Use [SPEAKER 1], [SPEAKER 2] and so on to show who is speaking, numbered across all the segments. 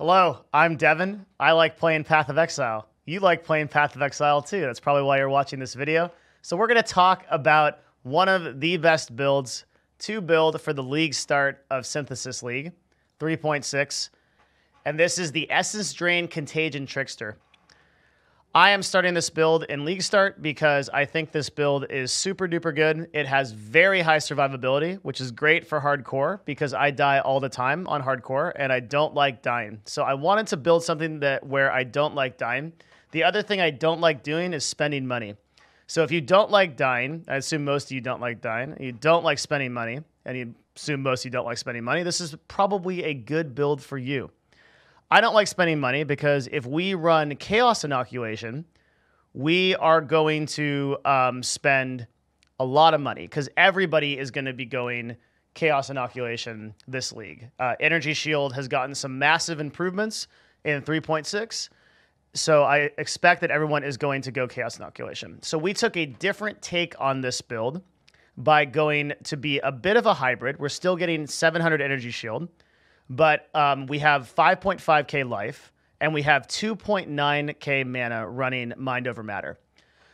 [SPEAKER 1] Hello, I'm Devin. I like playing Path of Exile. You like playing Path of Exile too. That's probably why you're watching this video. So we're going to talk about one of the best builds to build for the league start of Synthesis League 3.6. And this is the Essence Drain Contagion Trickster. I am starting this build in League Start because I think this build is super duper good. It has very high survivability, which is great for hardcore because I die all the time on hardcore and I don't like dying. So I wanted to build something where I don't like dying. The other thing I don't like doing is spending money. So if you don't like dying, I assume most of you don't like dying, you don't like spending money, and you assume most of you don't like spending money, this is probably a good build for you. I don't like spending money because if we run Chaos Inoculation, we are going to spend a lot of money because everybody is going to be going Chaos Inoculation this league. Energy Shield has gotten some massive improvements in 3.6, so I expect that everyone is going to go Chaos Inoculation. So we took a different take on this build by going to be a bit of a hybrid. We're still getting 700 Energy Shield. But we have 5.5k life, and we have 2.9k mana running Mind Over Matter.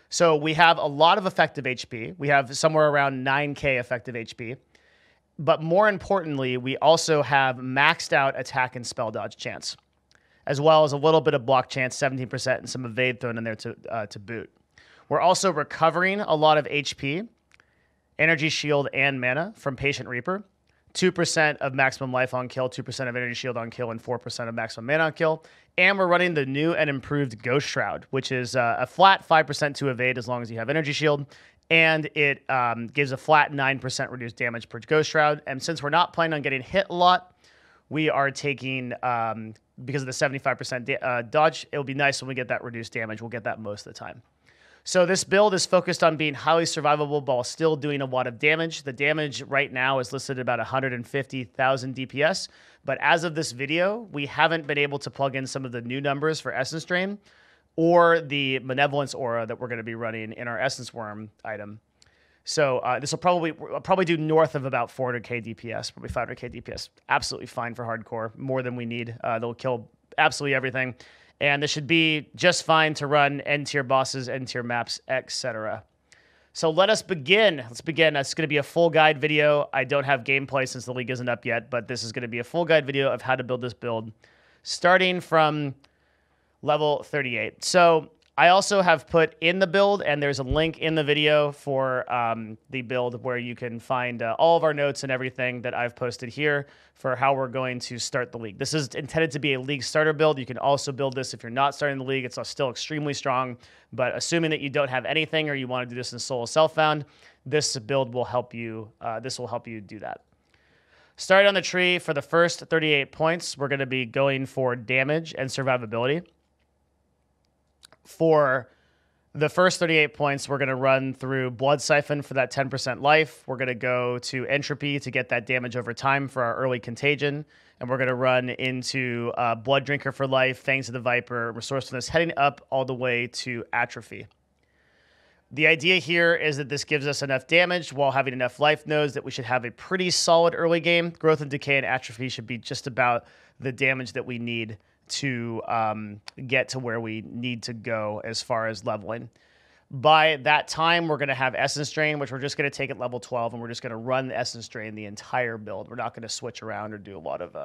[SPEAKER 1] So we have a lot of effective HP. We have somewhere around 9k effective HP. But more importantly, we also have maxed out attack and spell dodge chance, as well as a little bit of block chance, 17%, and some evade thrown in there to boot. We're also recovering a lot of HP, energy shield, and mana from Patient Reaper. 2% of maximum life on kill, 2% of energy shield on kill, and 4% of maximum mana on kill. And we're running the new and improved Ghost Shroud, which is a flat 5% to evade as long as you have energy shield. And it gives a flat 9% reduced damage per Ghost Shroud. And since we're not planning on getting hit a lot, we are taking, because of the 75% dodge, it'll be nice when we get that reduced damage. We'll get that most of the time. So this build is focused on being highly survivable while still doing a lot of damage. The damage right now is listed at about 150,000 DPS. But as of this video, we haven't been able to plug in some of the new numbers for Essence Drain or the Malevolence aura that we're going to be running in our Essence Worm item. So this will probably do north of about 400k DPS, probably 500k DPS. Absolutely fine for hardcore, more than we need. They'll kill absolutely everything. And this should be just fine to run N-tier bosses, N-tier maps, etc. So let us begin. Let's begin. That's going to be a full guide video. I don't have gameplay since the league isn't up yet, but this is going to be a full guide video of how to build this build, starting from level 38. So I also have put in the build, and there's a link in the video for the build where you can find all of our notes and everything that I've posted here for how we're going to start the league. This is intended to be a league starter build. You can also build this if you're not starting the league. It's still extremely strong, but assuming that you don't have anything or you want to do this in solo self-found, this build will help you. This will help you do that. Starting on the tree for the first 38 points, we're going to be going for damage and survivability. For the first 38 points, we're going to run through Blood Siphon for that 10% life. We're going to go to Entropy to get that damage over time for our early Contagion. And we're going to run into Blood Drinker for life, Fangs of the Viper, Resourcefulness, heading up all the way to Atrophy. The idea here is that this gives us enough damage while having enough life nodes that we should have a pretty solid early game. Growth and Decay and Atrophy should be just about the damage that we need to get to where we need to go as far as leveling. By that time, we're going to have Essence Drain, which we're just going to take at level 12, and we're just going to run the Essence Drain the entire build. We're not going to switch around or do a lot of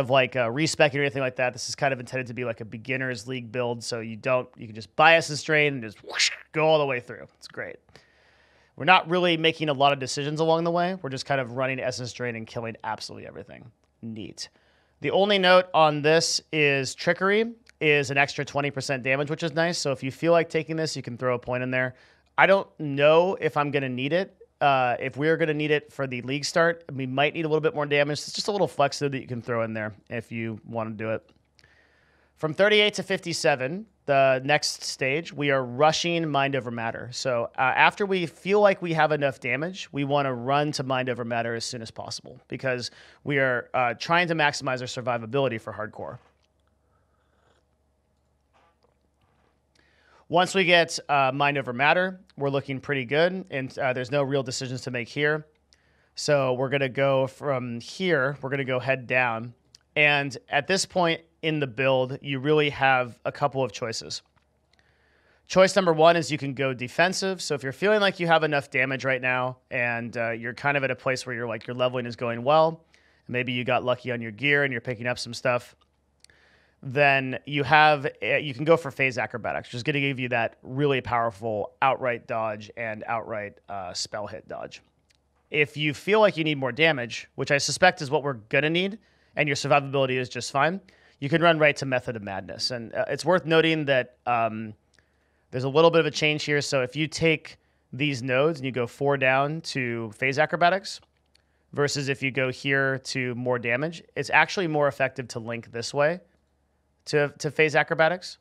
[SPEAKER 1] like respecking or anything like that. This is kind of intended to be like a beginner's league build, so you can just buy Essence Drain and just whoosh, go all the way through. It's great. We're not really making a lot of decisions along the way. We're just kind of running Essence Drain and killing absolutely everything. Neat. The only note on this is Trickery is an extra 20% damage, which is nice. So if you feel like taking this, you can throw a point in there. I don't know if I'm going to need it. If we're going to need it for the league start, we might need a little bit more damage. It's just a little flex that you can throw in there if you want to do it. From 38 to 57, the next stage, we are rushing Mind Over Matter. So after we feel like we have enough damage, we want to run to Mind Over Matter as soon as possible because we are trying to maximize our survivability for hardcore. Once we get Mind Over Matter, we're looking pretty good, and there's no real decisions to make here. So we're going to go from here, we're going to go head down, And at this point in the build, you really have a couple of choices. Choice number one is you can go defensive. So if you're feeling like you have enough damage right now and you're kind of at a place where you're like your leveling is going well, maybe you got lucky on your gear and you're picking up some stuff, then you can go for phase acrobatics, which is going to give you that really powerful outright dodge and outright spell hit dodge. If you feel like you need more damage, which I suspect is what we're going to need, and your survivability is just fine, you can run right to Method of Madness. And it's worth noting that there's a little bit of a change here. So if you take these nodes and you go 4 down to phase acrobatics versus if you go here to more damage, it's actually more effective to link this way to phase acrobatics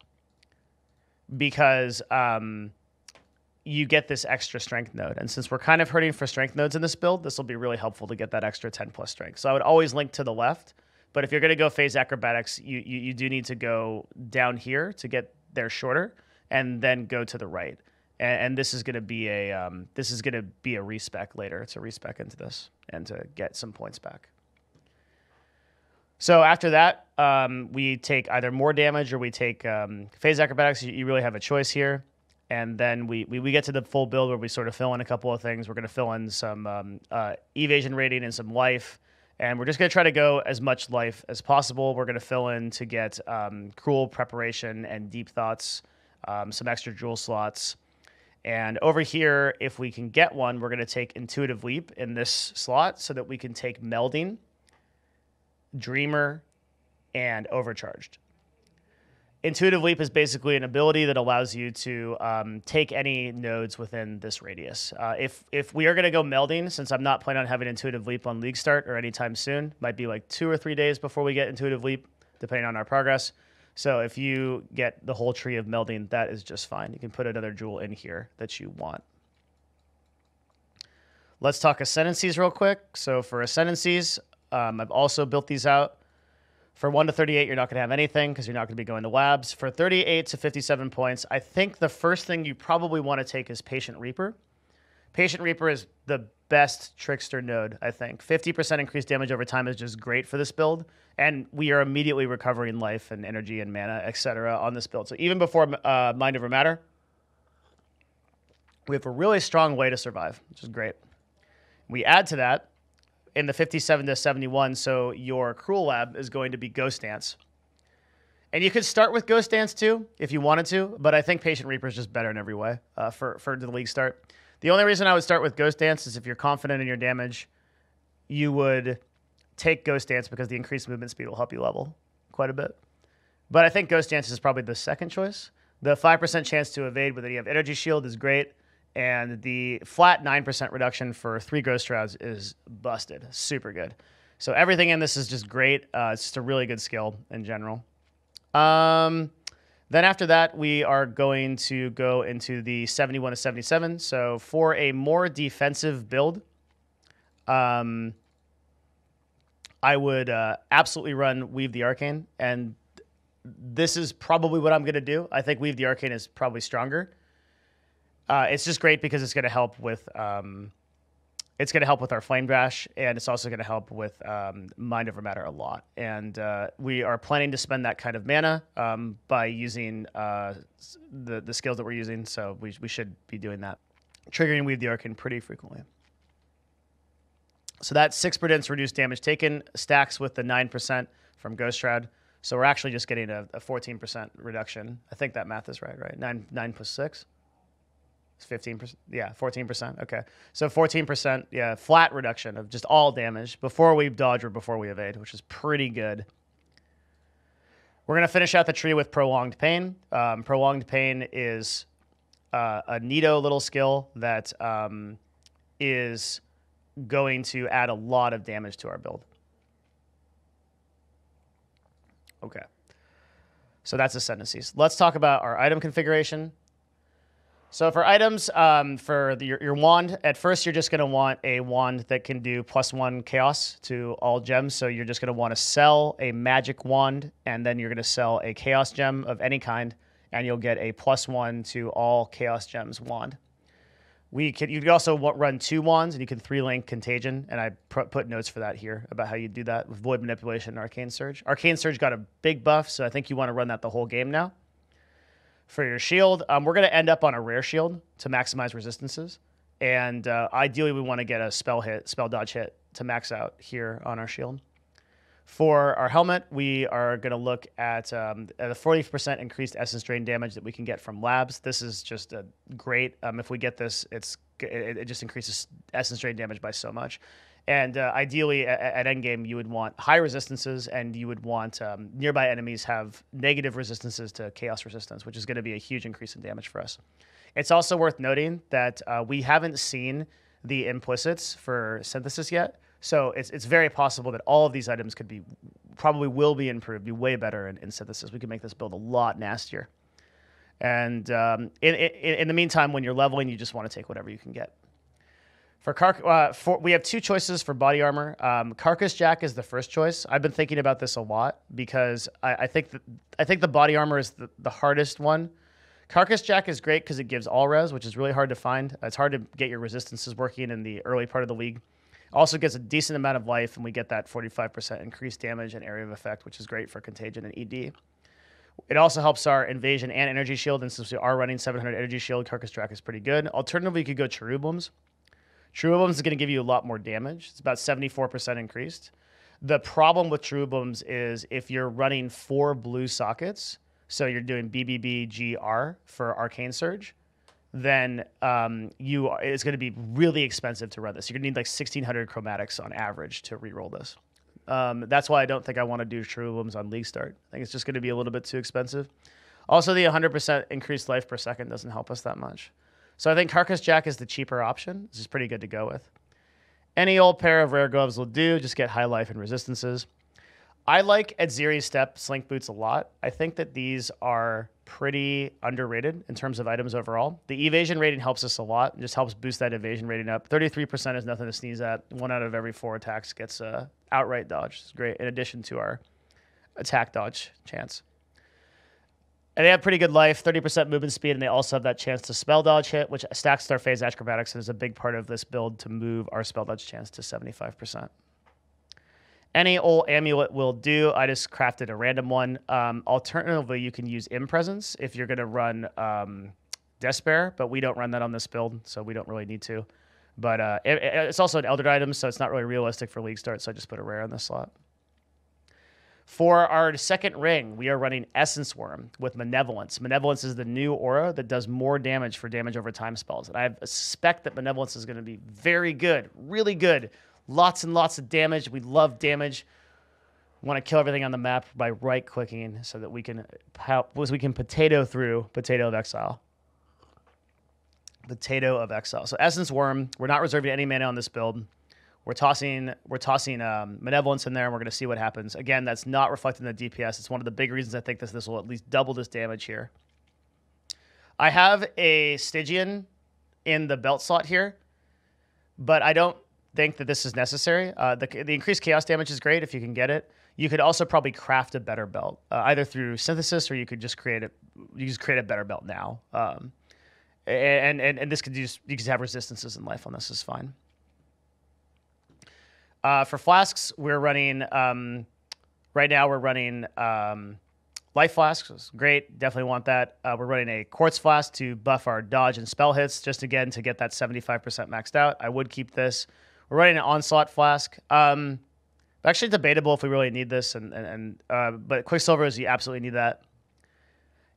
[SPEAKER 1] because you get this extra strength node. And since we're kind of hurting for strength nodes in this build, this will be really helpful to get that extra 10 plus strength. So I would always link to the left, but if you're going to go phase acrobatics, you do need to go down here to get there shorter and then go to the right. And this is going to be a respec later. It's a respec into this and to get some points back. So after that, we take either more damage or we take phase acrobatics. You really have a choice here. And then we get to the full build where we sort of fill in a couple of things. We're going to fill in some evasion rating and some life. And we're just going to try to go as much life as possible. We're going to fill in to get cruel preparation and deep thoughts, some extra jewel slots. And over here, if we can get one, we're going to take intuitive leap in this slot so that we can take melding, dreamer, and overcharged. Intuitive leap is basically an ability that allows you to take any nodes within this radius. If we are going to go melding, since I'm not planning on having intuitive leap on league start or anytime soon, might be like 2 or 3 days before we get intuitive leap, depending on our progress. So if you get the whole tree of melding, that is just fine. You can put another jewel in here that you want. Let's talk Ascendancies real quick. So for Ascendancies, I've also built these out. For 1 to 38, you're not going to have anything because you're not going to be going to labs. For 38 to 57 points, I think the first thing you probably want to take is Patient Reaper. Patient Reaper is the best Trickster node, I think. 50% increased damage over time is just great for this build, and we are immediately recovering life and energy and mana, etc. on this build. So even before Mind Over Matter, we have a really strong way to survive, which is great. We add to that in the 57 to 71, so your Cruel Lab is going to be Ghost Dance. And you could start with Ghost Dance too, if you wanted to, but I think Patient Reaper is just better in every way for the league start. The only reason I would start with Ghost Dance is if you're confident in your damage, you would take Ghost Dance because the increased movement speed will help you level quite a bit. But I think Ghost Dance is probably the second choice. The 5% chance to evade with any of Energy Shield is great. And the flat 9% reduction for 3 Ghost Shrouds is busted. Super good. So everything in this is just great. It's just a really good skill in general. Then after that, we are going to go into the 71 to 77. So for a more defensive build, I would absolutely run Weave the Arcane. And this is probably what I'm going to do. I think Weave the Arcane is probably stronger. It's just great because it's going to help with our Flame Dash, and it's also going to help with Mind Over Matter a lot. And we are planning to spend that kind of mana by using the skills that we're using, so we should be doing that. Triggering Weave the Arcane pretty frequently. So that 6% reduced damage taken stacks with the 9% from Ghost Shroud. So we're actually just getting a 14% reduction. I think that math is right? 9 plus 6? It's 15%. Yeah, 14%. Okay. So 14%, yeah, flat reduction of just all damage before we dodge or before we evade, which is pretty good. We're going to finish out the tree with Prolonged Pain. Prolonged Pain is a neato little skill that is going to add a lot of damage to our build. Okay. So that's Ascendancies. Let's talk about our item configuration. So for items, for your wand, at first you're just going to want a wand that can do +1 chaos to all gems. So you're just going to want to sell a magic wand, and then you're going to sell a chaos gem of any kind, and you'll get a +1 to all chaos gems wand. You could also run 2 wands, and you can 3-link Contagion, and I put notes for that here about how you do that with Void Manipulation and Arcane Surge. Arcane Surge got a big buff, so I think you want to run that the whole game now. For your shield, we're going to end up on a rare shield to maximize resistances, and ideally we want to get a spell dodge hit to max out here on our shield. For our helmet, we are going to look at a 40% increased essence drain damage that we can get from labs. This is just great. If we get this, it just increases essence drain damage by so much. And ideally, at endgame, you would want high resistances, and you would want nearby enemies have negative resistances to chaos resistance, which is going to be a huge increase in damage for us. It's also worth noting that we haven't seen the implicits for synthesis yet. So it's very possible that all of these items probably will be improved, be way better in synthesis. We can make this build a lot nastier. And in the meantime, when you're leveling, you just want to take whatever you can get. We have 2 choices for body armor. Carcass Jack is the first choice. I've been thinking about this a lot because I think the body armor is the hardest one. Carcass Jack is great because it gives all res, which is really hard to find. It's hard to get your resistances working in the early part of the league. Also gets a decent amount of life, and we get that 45% increased damage and area of effect, which is great for Contagion and ED. It also helps our invasion and energy shield, and since we are running 700 energy shield, Carcass Jack is pretty good. Alternatively, you could go Cherubim's. Cherubim's is going to give you a lot more damage. It's about 74% increased. The problem with Cherubim's is if you're running 4 blue sockets, so you're doing BBB, GR for Arcane Surge, then it's going to be really expensive to run this. You're going to need like 1,600 chromatics on average to reroll this. That's why I don't think I want to do Cherubim's on League Start. I think it's just going to be a little bit too expensive. Also, the 100% increased life per second doesn't help us that much. So I think Carcass Jack is the cheaper option. This is pretty good to go with. Any old pair of rare gloves will do. Just get high life and resistances. I like Edziri's Step Slink Boots a lot. I think that these are pretty underrated in terms of items overall. The evasion rating helps us a lot. It just helps boost that evasion rating up. 33% is nothing to sneeze at. 1 out of every 4 attacks gets outright dodge. It's great, in addition to our attack dodge chance. And they have pretty good life, 30% movement speed, and they also have that chance to spell dodge hit, which stacks with our phase acrobatics and is a big part of this build to move our spell dodge chance to 75%. Any old amulet will do. I just crafted a random one. Alternatively, you can use Impresence if you're going to run Despair, but we don't run that on this build, so we don't really need to. But it's also an Elder item, so it's not really realistic for League Start, so I just put a rare in this slot. For our second ring, we are running Essence Worm with Malevolence. Malevolence is the new aura that does more damage for damage over time spells. And I suspect that Malevolence is going to be very good, really good. Lots and lots of damage. We love damage. We want to kill everything on the map by right-clicking so that we can potato through Potato of Exile. Potato of Exile. So Essence Worm, we're not reserving any mana on this build. We're tossing Malevolence in there, and we're going to see what happens. Again, that's not reflected in the DPS. It's one of the big reasons I think this will at least double this damage here. I have a Stygian in the belt slot here, but I don't think that this is necessary. The increased chaos damage is great if you can get it. You could also probably craft a better belt, either through synthesis, or you could just create a better belt now. And this could you can have resistances in life on this is fine. For flasks, we're running right now. We're running life flasks. It's great. Definitely want that. We're running a quartz flask to buff our dodge and spell hits, just again to get that 75% maxed out. I would keep this. We're running an onslaught flask. Actually debatable if we really need this, but Quicksilver is you absolutely need that.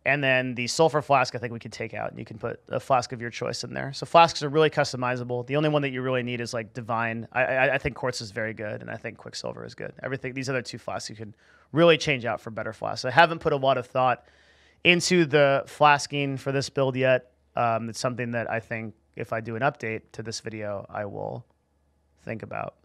[SPEAKER 1] And then the sulfur flask, I think we could take out, and you can put a flask of your choice in there. So flasks are really customizable. The only one that you really need is like Divine. I think Quartz is very good, and I think Quicksilver is good. These other 2 flasks you can really change out for better flasks. I haven't put a lot of thought into the flasking for this build yet. It's something that I think if I do an update to this video, I will think about.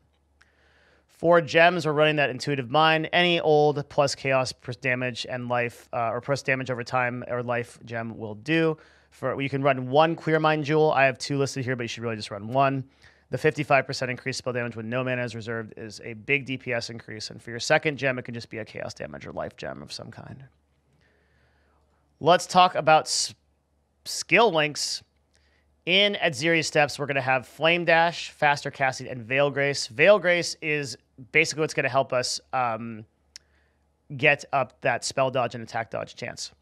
[SPEAKER 1] For gems, we're running that Intuitive Mind. Any old plus chaos plus damage and life, or plus damage over time or life gem will do. You can run 1 Clear Mind Jewel. I have 2 listed here, but you should really just run 1. The 55% increased spell damage when no mana is reserved is a big DPS increase. And for your second gem, it can just be a chaos damage or life gem of some kind. Let's talk about skill links. In Adziri's steps, we're going to have Flame Dash, Faster Casting, and Veil Grace. Veil Grace is basically what's going to help us get up that spell dodge and attack dodge chance.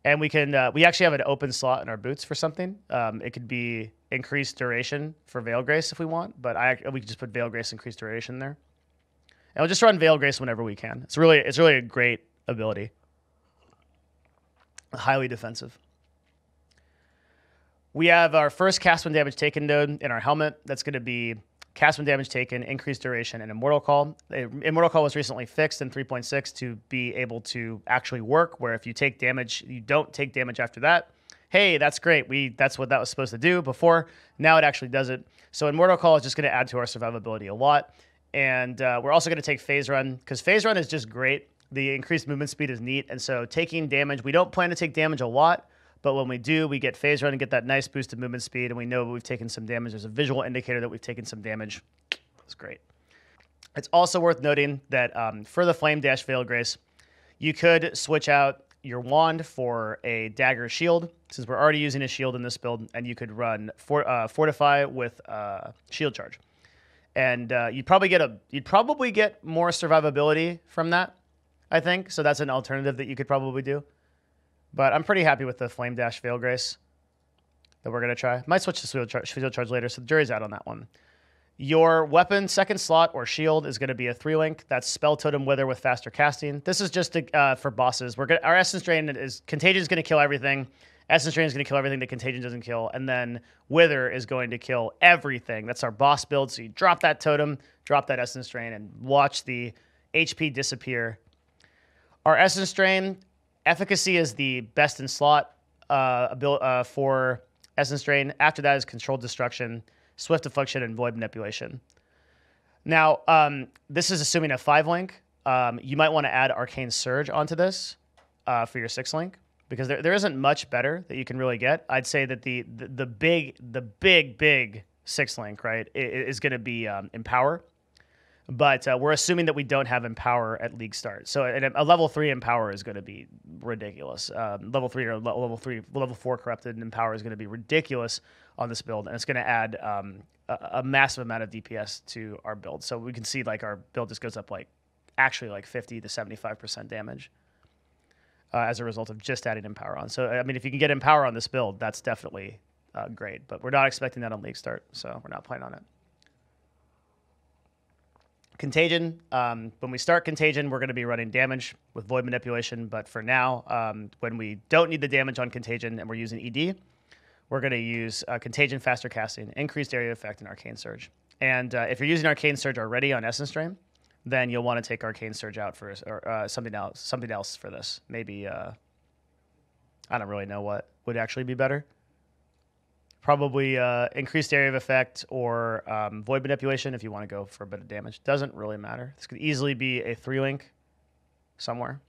[SPEAKER 1] And we actually have an open slot in our boots for something. It could be increased duration for Veil Grace if we want, but we could just put Veil Grace increased duration there. And we'll just run Veil Grace whenever we can. It's really a great ability. Highly defensive. We have our first cast when damage taken node in our helmet. That's going to be cast when damage taken, increased duration, and Immortal Call. Immortal Call was recently fixed in 3.6 to be able to actually work, where if you take damage, you don't take damage after that. Hey, that's great. That's what that was supposed to do before. Now it actually does it. So Immortal Call is just going to add to our survivability a lot. And we're also going to take Phase Run, because Phase Run is just great. The increased movement speed is neat. And so taking damage, we don't plan to take damage a lot, but when we do, we get Phase Run and get that nice boost of movement speed, and we know we've taken some damage. There's a visual indicator that we've taken some damage. That's great. It's also worth noting that for the Flame Dash Veil Grace, you could switch out your wand for a dagger shield, since we're already using a shield in this build, and you could run Fortify with shield charge. And you'd probably get more survivability from that, I think. So that's an alternative that you could probably do. But I'm pretty happy with the Flame Dash Veil Grace that we're going to try. Might switch to Shield Charge later, so the jury's out on that one. Your weapon, second slot, or shield is going to be a 3-link. That's Spell Totem Wither with faster casting. This is just for bosses. Our Essence Drain is... Contagion is going to kill everything. Essence Drain is going to kill everything that Contagion doesn't kill. And then Wither is going to kill everything. That's our boss build. So you drop that totem, drop that Essence Drain, and watch the HP disappear. Our Essence Drain... Efficacy is the best in slot for Essence Drain. After that is Controlled Destruction, Swift Affliction, and Void Manipulation. Now, this is assuming a 5-link. You might want to add Arcane Surge onto this for your 6-link, because there isn't much better that you can really get. I'd say that the big 6-link, right, is going to be Empower. But we're assuming that we don't have Empower at League start. So a level 3 Empower is going to be ridiculous. Level 3 or level 4 Corrupted Empower is going to be ridiculous on this build. And it's going to add a massive amount of DPS to our build. So we can see like our build just goes up actually 50 to 75% damage as a result of just adding Empower on. So, I mean, if you can get Empower on this build, that's definitely great. But we're not expecting that on League start. So we're not planning on it. Contagion, when we start Contagion, we're going to be running damage with Void Manipulation, but for now, when we don't need the damage on Contagion and we're using ED, we're going to use Contagion, Faster Casting, Increased Area Effect, and Arcane Surge. And if you're using Arcane Surge already on Essence Drain, then you'll want to take Arcane Surge out for something else for this. Maybe, I don't really know what would actually be better. Probably Increased Area of Effect or Void Manipulation if you want to go for a bit of damage. Doesn't really matter. This could easily be a 3-link somewhere.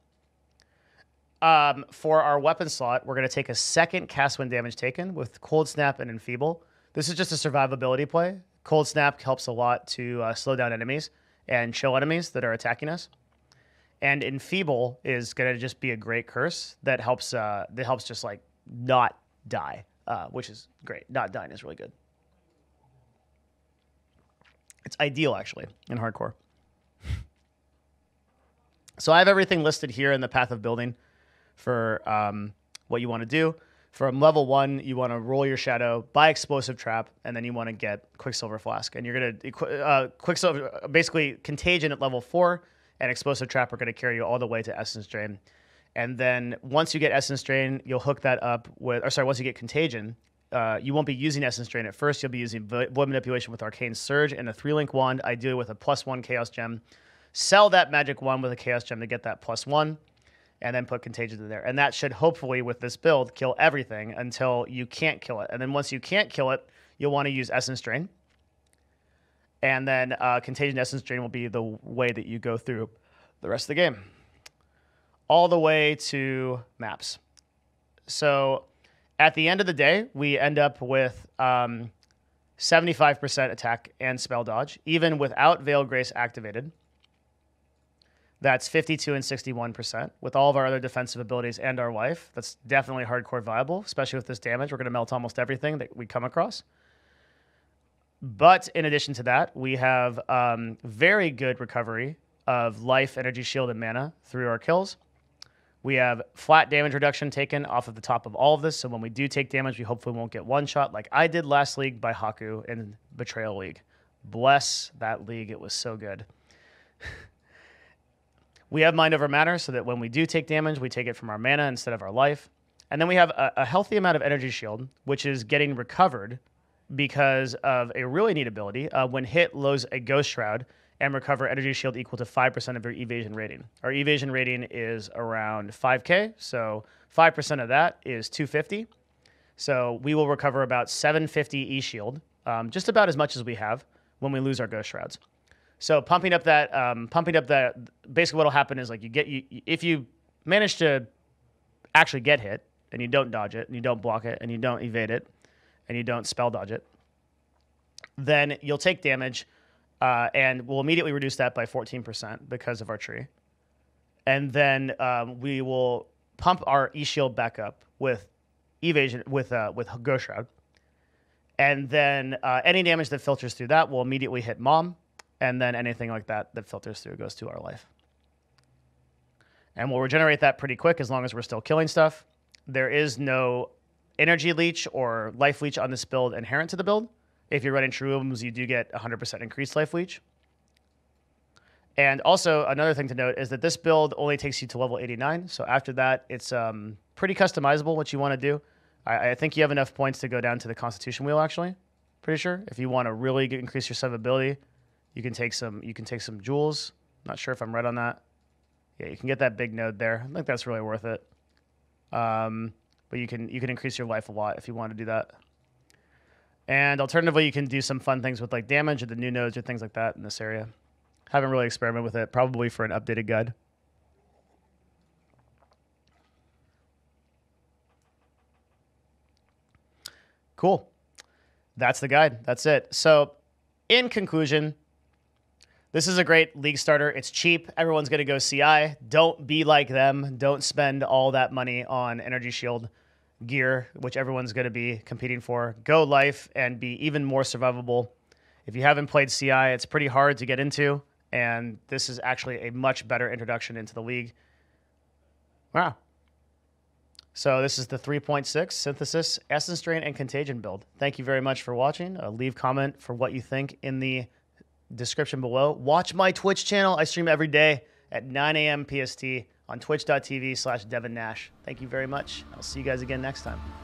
[SPEAKER 1] For our weapon slot, we're going to take a second cast when damage taken with Cold Snap and Enfeeble. This is just a survivability play. Cold Snap helps a lot to slow down enemies and chill enemies that are attacking us. And Enfeeble is going to just be a great curse that helps just like not die. Which is great. Not dying is really good. It's ideal, actually, in hardcore. So I have everything listed here in the path of building for what you want to do. From level 1, you want to roll your shadow, buy Explosive Trap, and then you want to get Quicksilver Flask. And you're going to Quicksilver, basically Contagion at level 4, and Explosive Trap are going to carry you all the way to Essence Drain. And then once you get Essence Drain, you'll hook that up with... once you get Contagion, you won't be using Essence Drain at first. You'll be using Void Manipulation with Arcane Surge and a 3-link wand, ideally with a +1 Chaos Gem. Sell that magic wand with a Chaos Gem to get that +1, and then put Contagion in there. And that should hopefully, with this build, kill everything until you can't kill it. And then once you can't kill it, you'll want to use Essence Drain. And then Contagion Essence Drain will be the way that you go through the rest of the game. All the way to maps. So at the end of the day, we end up with 75% attack and spell dodge, even without Veil Grace activated. That's 52 and 61%. With all of our other defensive abilities and our life, that's definitely hardcore viable, especially with this damage. We're going to melt almost everything that we come across. But in addition to that, we have very good recovery of life, energy, shield, and mana through our kills. We have flat damage reduction taken off of the top of all of this, so when we do take damage, we hopefully won't get one shot like I did last league by Haku in Betrayal League. Bless that league, it was so good. We have Mind Over Matter, so that when we do take damage, we take it from our mana instead of our life. And then we have a healthy amount of energy shield, which is getting recovered because of a really neat ability. When hit, lose a Ghost Shroud and recover energy shield equal to 5% of your evasion rating. Our evasion rating is around 5k, so 5% of that is 250. So we will recover about 750 e-shield, just about as much as we have when we lose our Ghost Shrouds. So pumping up that, basically what'll happen is like if you manage to actually get hit and you don't dodge it and you don't block it and you don't evade it and you don't spell dodge it, then you'll take damage. And we'll immediately reduce that by 14% because of our tree. And then we will pump our E-Shield back up with evasion, with Ghost Shroud. And then any damage that filters through that will immediately hit Mom. And then anything like that filters through goes to our life. And we'll regenerate that pretty quick as long as we're still killing stuff. There is no energy leech or life leech on this build inherent to the build. If you're running True Wounds, you do get 100% increased life leech. And also, another thing to note is that this build only takes you to level 89. So after that, it's pretty customizable what you want to do. I think you have enough points to go down to the Constitution wheel, actually. Pretty sure. If you want to really increase your survivability, you can take some jewels. Not sure if I'm right on that. Yeah, you can get that big node there. I think that's really worth it. But you can increase your life a lot if you want to do that. And alternatively, you can do some fun things with like damage or the new nodes or things like that in this area. Haven't really experimented with it, probably for an updated guide. Cool. That's the guide. That's it. So in conclusion, this is a great league starter. It's cheap. Everyone's going to go CI. Don't be like them. Don't spend all that money on energy shield gear, which everyone's going to be competing for. Go life and be even more survivable. If you haven't played CI, it's pretty hard to get into, and this is actually a much better introduction into the league. Wow. So this is the 3.6 Synthesis, Essence Drain, and Contagion build. Thank you very much for watching. Leave comment for what you think in the description below. Watch my Twitch channel. I stream every day at 9 a.m. PST on twitch.tv/DevinNash. Thank you very much. I'll see you guys again next time.